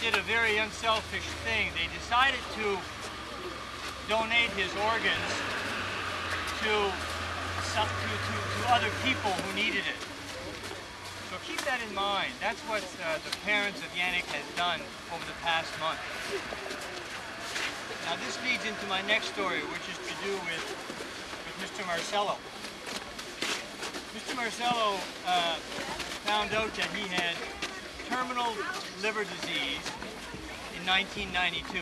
did a very unselfish thing. They decided to donate his organs to other people who needed it. So keep that in mind. That's what the parents of Yannick has done over the past month. Now this leads into my next story, which is to do with Mr. Marcello. Mr. Marcello found out that he had terminal liver disease in 1992.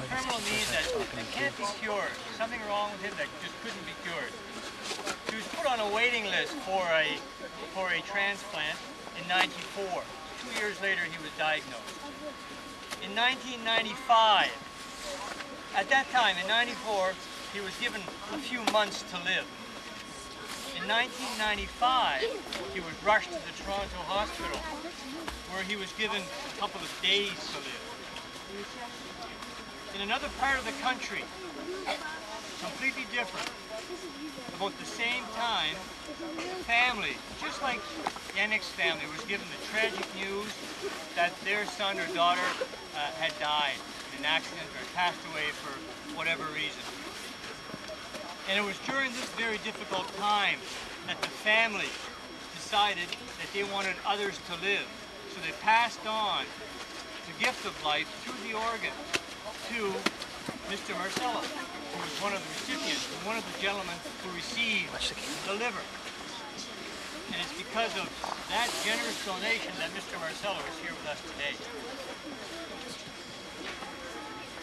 Terminal means that it can't be cured. Something wrong with him that just couldn't be cured. He was put on a waiting list for a transplant in '94. 2 years later, he was diagnosed. In 1995, at that time, in '94, he was given a few months to live. In 1995, he was rushed to the Toronto hospital, where he was given a couple of days to live. In another part of the country, completely different, about the same time, a family, just like Yannick's family, was given the tragic news that their son or daughter had died in an accident or passed away for whatever reason. And it was during this very difficult time that the family decided that they wanted others to live. So they passed on the gift of life through the organ to Mr. Marcello, who was one of the recipients, one of the gentlemen who received the liver. And it's because of that generous donation that Mr. Marcello is here with us today.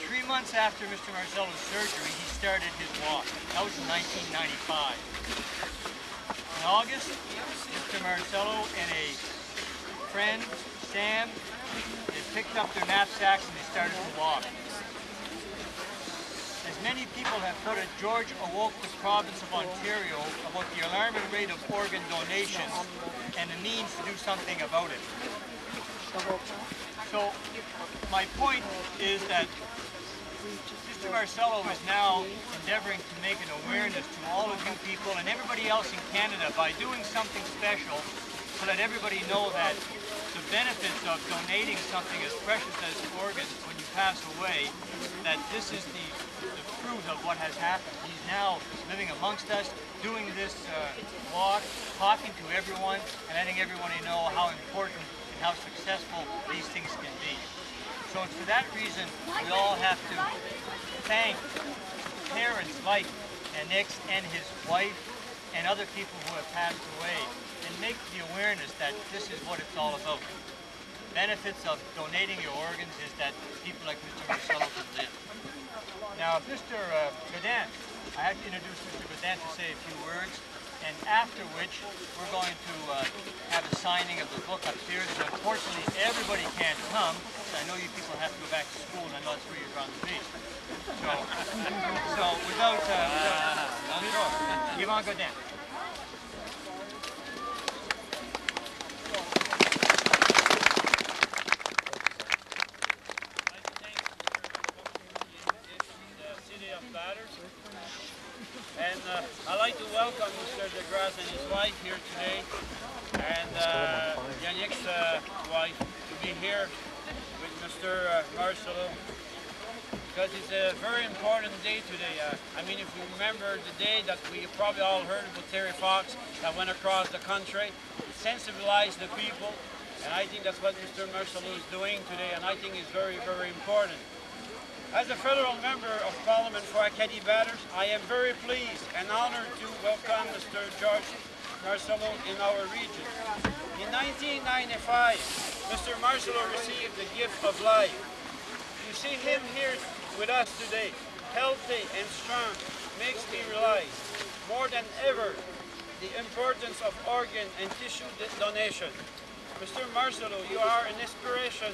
3 months after Mr. Marcello's surgery, he started his walk. That was in 1995. In August, Mr. Marcello and a friend, Sam, they picked up their knapsacks and they started to walk. As many people have put it, George awoke the province of Ontario about the alarming rate of organ donations and the means to do something about it. So, my point is that Mr. Marcello is now endeavoring to make an awareness to all of you people and everybody else in Canada by doing something special so that everybody know that the benefits of donating something as precious as organs when you pass away, that this is the fruit of what has happened. He's now living amongst us, doing this walk, talking to everyone, and letting everybody know how important and how successful these things can be. So it's for that reason we all have to thank parents like Yannick and his wife and other people who have passed away and make the awareness that this is what it's all about. The benefits of donating your organs is that people like Mr. Marcello can live. Now, Mr. Didnt, I have to introduce Mr. Didnt to say a few words, and after which we're going to have a signing of the book upstairs. So unfortunately, everybody can't come. So I know you people have to go back to school, and I know that's where you're on the beach. So without Yvon Godin. And I'd like to welcome Mr. DeGrasse and his wife here today, and Yannick's wife to be here with Mr. Marcello, because it's a very important day today. I mean, if you remember the day that we probably all heard about Terry Fox that went across the country, it sensibilized the people, and I think that's what Mr. Marcello is doing today, and I think it's very, very important. As a federal member of Parliament for Acadie Bathurst, I am very pleased and honored to welcome Mr. George Marcello in our region. In 1995, Mr. Marcello received the gift of life. To see him here with us today, healthy and strong, makes me realize more than ever the importance of organ and tissue donation. Mr. Marcello, you are an inspiration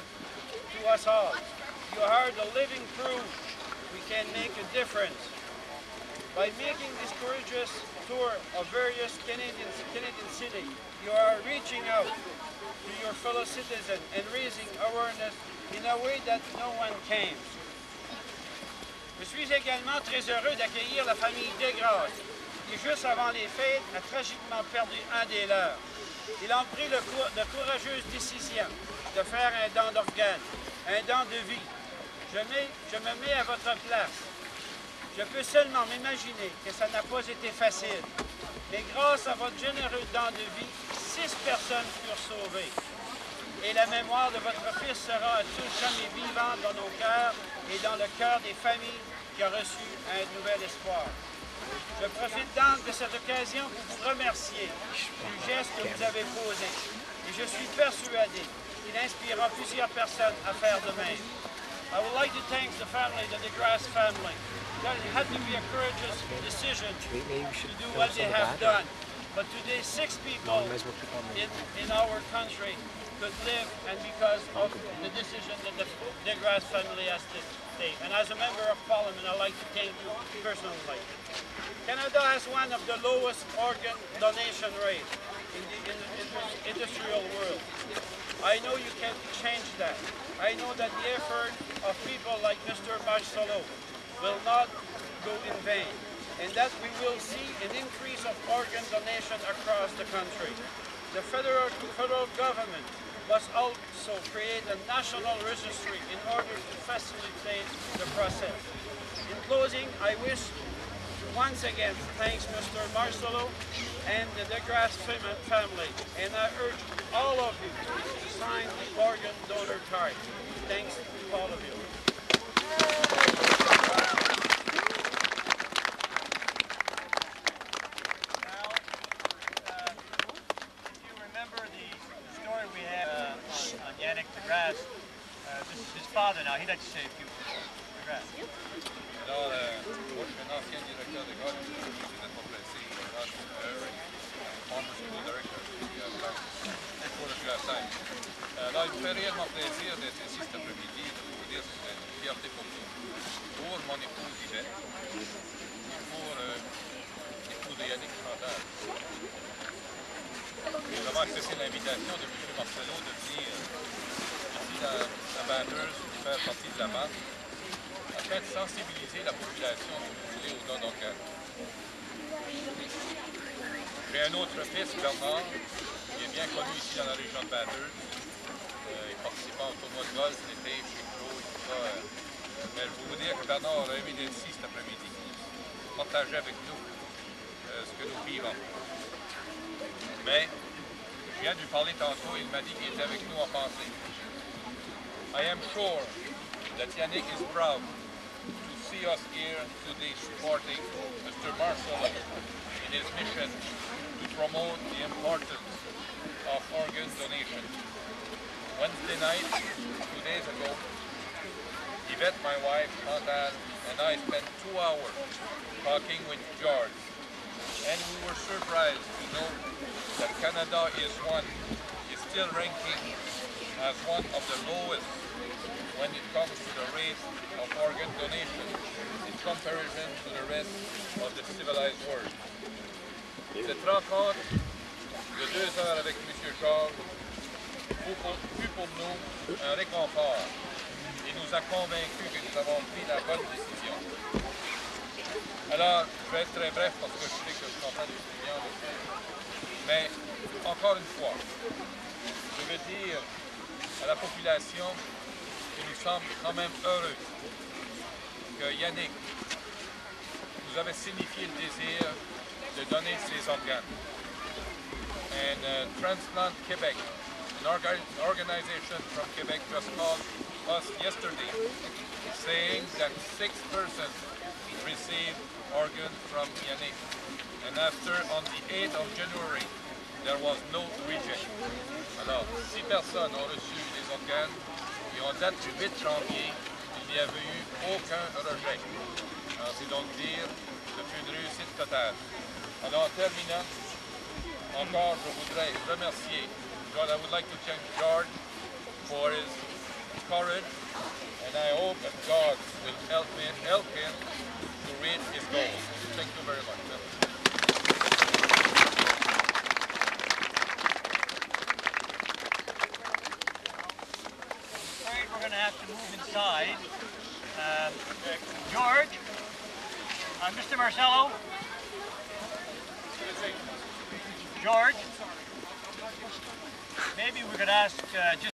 to us all. You are the living proof we can make a difference. By making this courageous tour of various Canadian cities, you are reaching out to your fellow citizens and raising awareness in a way that no one can. Je suis également très heureux d'accueillir la famille Desgrasse, qui juste avant les fêtes a tragiquement perdu un des leurs. Ils ont pris de courageuses décisions de faire un don d'organes, un don de vie. Je me mets à votre place. Je peux seulement m'imaginer que ça n'a pas été facile. Mais grâce à votre généreux don de vie, 6 personnes furent sauvées. Et la mémoire de votre fils sera à tout jamais vivante dans nos cœurs et dans le cœur des familles qui ont reçu un nouvel espoir. Je profite donc de cette occasion pour vous remercier du geste que vous avez posé. Et je suis persuadé qu'il inspirera plusieurs personnes à faire de même. I would like to thank the family, the DeGrasse family. It had to be a courageous decision to do what they have done. But today 6 people in our country could live, and because of the decision that the DeGrasse family has to take. And as a member of Parliament, I'd like to thank you personally. Canada has one of the lowest organ donation rates in the industrial world. I know you can change that. I know that the effort of people like Mr. Marcello will not go in vain, and that we will see an increase of organ donation across the country. The federal government must also create a national registry in order to facilitate the process. In closing, I wish once again thanks Mr. Marcello and the DeGrasse family, and I urge all of you to sign the organ donor card. Thanks to all of you. Now, if you remember the story we had on Yannick DeGrasse, this is his father now. He'd like to say a few words. DeGrasse. Alors, moi, je suis un ancien directeur d'école, je suis d'être placé former school director pour le Grassin. Alors, il me fait réellement plaisir d'être ici cet après-midi, de vous dire que c'est une fierté pour nous, pour mon épouse Yvette, et pour l'époux de Yannick Chantal. J'ai vraiment accepté l'invitation de M. Marcello de venir ici à Bathurst pour faire partie de la marche, afin de sensibiliser la population au don d'organes. J'ai un autre fils, Bernard, qui est bien connu ici dans la région de Bathurst. Il participant au tournoi de golf l'été, chez Claude et tout ça. Mais je peux vous dire que Bernard aurait aimé d'être ici cet après-midi, partager avec nous ce que nous vivons. Mais je viens de lui parler tantôt, il m'a dit qu'il était avec nous en pensée. I am sure that Yannick is proud to see us here today supporting Mr. Marcello in his mission to promote the importance of organ donation. Wednesday night, 2 days ago, Yvette, my wife, Chantal, and I spent 2 hours talking with George, and we were surprised to know that Canada is still ranking as one of the lowest when it comes to the rate of organ donation in comparison to the rest of the civilized world. Cette rencontre de 2 heures avec M. George fut pour nous un réconfort et nous a convaincus que nous avons pris la bonne décision. Alors, je vais être très bref parce que je sais que je suis en train de finir. Mais, encore une fois, je veux dire à la population que nous sommes quand même heureux que Yannick nous avait signifié le désir de donner ses organes. And Transplant Quebec, an organization from Quebec, just called us yesterday saying that 6 persons received organs from Yannick. And after, on the 8th of January, there was no rejection. Alors, 6 personnes ont reçu des organes et en date du 8 janvier, il n'y avait eu aucun rejet. Alors, c'est donc dire que c'est une réussite totale. Alors, en terminant, encore, je voudrais remercier God. I would like to thank George for his courage, and I hope that God will help him to reach his goals. Thank you very much. We're going to have to move inside. George, Mr. Marcello. George, maybe we could ask just